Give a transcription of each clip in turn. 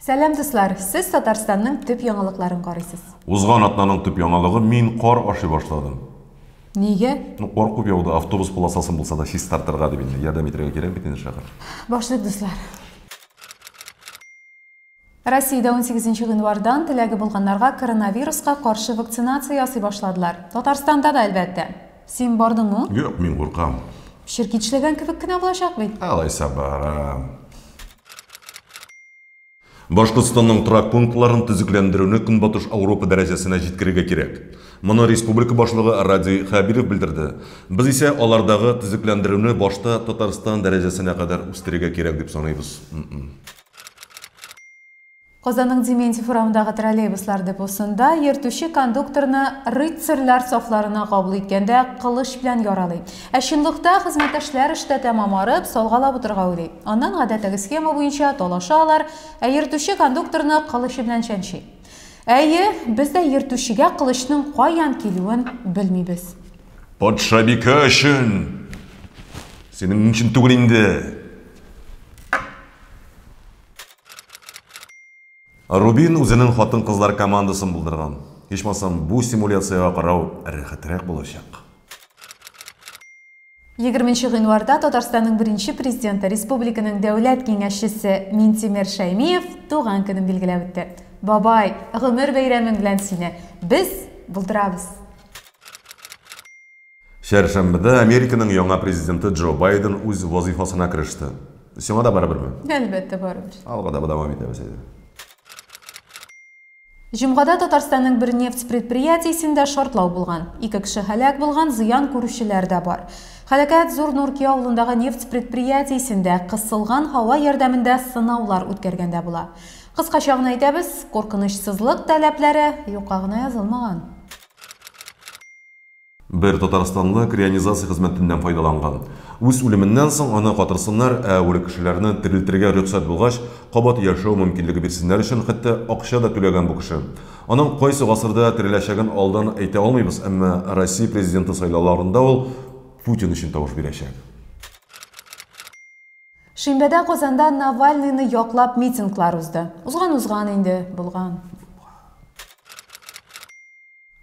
Сәлем дуслар, сіз Татарстанның төп яңалыкларын карыйсыз. Узган атнаның төп яңалыгы мин кар ашый башладым. Нигә? Коркып яуды, автобус полосасын булса да хис тартырга дип инде. Ярдәм итәргә кирәк бит инде шәһәр. Башлык дуслар. Россиядә 18 январдан теләге булганнарга коронавируска каршы вакцинация ясый башладылар. Татарстанда да әлбәттә. Син бардыңмы? Юк, мин куркам. Ширкетлегән кебек кенә булачак бит. Алайса барам. Башкортстанның торак пунктларын төзекләндерүне Көнбатыш Европа дәрәҗәсенә җиткерергә кирәк. Моны республика башлыгы Ради Хабиров белдерде. Без исә алардагы төзекләндерүне башта Татарстан дәрәҗәсенә кадәр үстерергә кирәк дип саныйбыз. Казанның Дементьев урамындагы троллейбуслар депосында йөртүче кондукторны рыцарьлар сафларына кабул иткәндә кылыч белән яралый. Ә чынлыкта хезмәттәшләр эштә тәмамлап, салгалап утырга уйлый. Аннан гадәттәге схема буенча талашалар, ә йөртүче кондукторны кылычы белән чәнчи. Әйе, без дә йөртүчегә кылычның каян килүен белмибез. Патшабика өчен. Синең өчен түгел инде. Рубин үзенең хатын-кызлар командасын булдырган. Ичмасам, бу симуляцияга карау рәхәтрәк булачак. 20 январда Татарстанның беренче президенты, республиканың дәүләт киңәшчесе Минтимер Шәймиев туган көнен билгеләп үтте. Бабай, гомер бәйрәмең белән сине. Без булдырабыз. Шәршәмбедә Американың яңа президенты Джо Байден үз вазифасына киреште. Сиңа да барыберме? Әлбәттә барыбер. Алга да дәвам итәбез. Җомгада Татарстанның бер нефть предприятиесендә шартлау булган. 2 кеше һәлак булган, зыян күрүчеләр дә бар. Һәлакәт Зур Нурки авылындагы нефть предприятиесендә кысылган һава ярдәмендә сынаулар үткәргәндә була. Кыскача гына әйтәбез, куркынычсызлык таләпләре юкка гына язылмаган. Бер Татарстанлы крионизация хезмәтеннән файдаланган. Үз үлеменнән соң аны катырсыннар, үле кешеләрне терелтергә рөхсәт булгач, кабат яшәү мөмкинлеге бирсеннәр өчен хәтта акча да түләгән бу кеше. Аның кайсы гасырда тереләчәген алдан әйтә алмыйбыз, әмма Россия президенты сайлауларында ул Путин өчен тавыш бирәчәк. Шимбәдә Казанда Навальныйны яклап митинглар узды. Узган инде булган.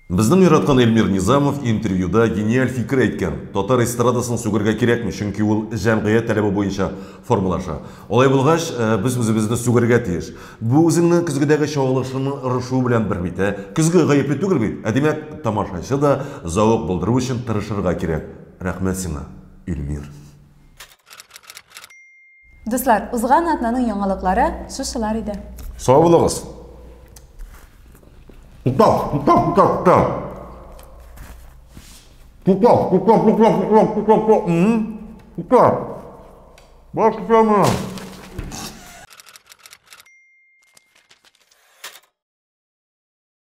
Безнең яраткан Эльмир Низамов интервьюда гениаль фикер әйткән. Татар эстрадасын сүгәргә кирәкме, чөнки ул җәмгыять таләбе буенча формалаша. Алай булгач, без үзебезне сүгәргә тиеш. Бу үзеңнең көзгедәге чагылышны ырышу белән бер бит. Көзгә гаепле түгел бит. Димәк, тамашачы да зауык булдыру өчен тырышырга кирәк. Рәхмәт сиңа, Эльмир. Дуслар, узган атнаның яңалыклары шушылар иде. Сау булыгыз. Баш прямо.